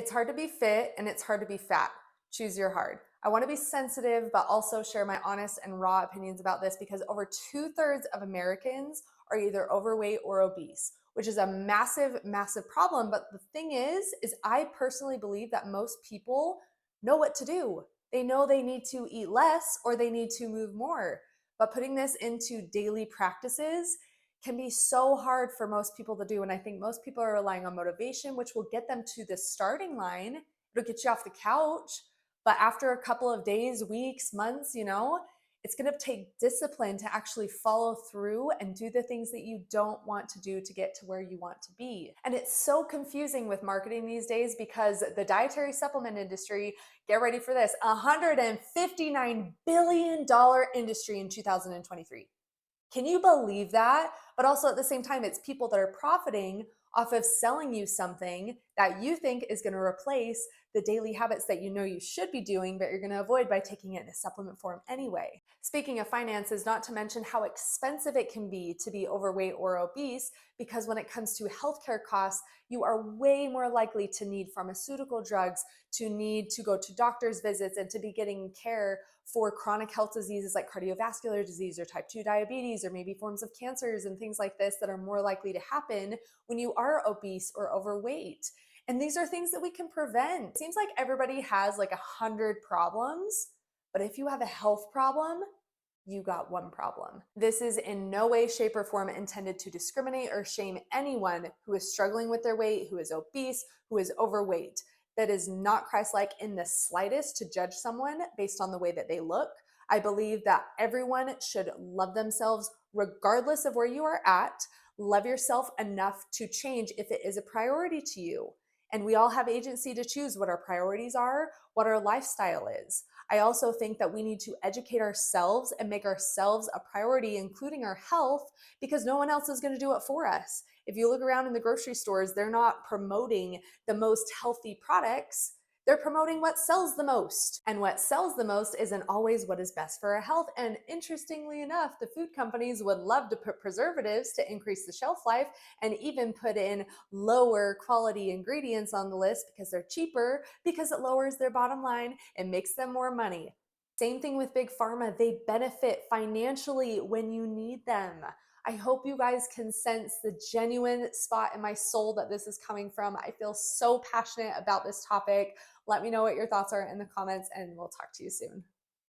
It's hard to be fit and it's hard to be fat. Choose your hard. I want to be sensitive, but also share my honest and raw opinions about this because over 2/3 of Americans are either overweight or obese, which is a massive, massive problem. But the thing is I personally believe that most people know what to do. They know they need to eat less or they need to move more. But putting this into daily practices can be so hard for most people to do. And I think most people are relying on motivation, which will get them to the starting line. It'll get you off the couch. But after a couple of days, weeks, months, it's going to take discipline to actually follow through and do the things that you don't want to do to get to where you want to be. And it's so confusing with marketing these days because the dietary supplement industry, get ready for this, $159 billion industry in 2023. Can you believe that? But also at the same time, it's people that are profiting off of selling you something that you think is going to replace the daily habits that you know you should be doing, but you're going to avoid by taking it in a supplement form anyway. Speaking of finances, not to mention how expensive it can be to be overweight or obese, because when it comes to healthcare costs, you are way more likely to need pharmaceutical drugs, to need to go to doctor's visits, and to be getting care for chronic health diseases like cardiovascular disease or type 2 diabetes, or maybe forms of cancers and things like this that are more likely to happen when you are obese or overweight. And these are things that we can prevent. It seems like everybody has like 100 problems, but if you have a health problem, you got one problem. This is in no way, shape, or form intended to discriminate or shame anyone who is struggling with their weight, who is obese, who is overweight. That is not Christ-like in the slightest to judge someone based on the way that they look. I believe that everyone should love themselves regardless of where you are at. Love yourself enough to change if it is a priority to you. And we all have agency to choose what our priorities are, what our lifestyle is. I also think that we need to educate ourselves and make ourselves a priority, including our health, because no one else is going to do it for us. If you look around in the grocery stores, they're not promoting the most healthy products. They're promoting what sells the most. And what sells the most isn't always what is best for our health. And interestingly enough, the food companies would love to put preservatives to increase the shelf life and even put in lower quality ingredients on the list because they're cheaper, because it lowers their bottom line and makes them more money. Same thing with big pharma. They benefit financially when you need them. I hope you guys can sense the genuine spot in my soul that this is coming from. I feel so passionate about this topic. Let me know what your thoughts are in the comments, and we'll talk to you soon.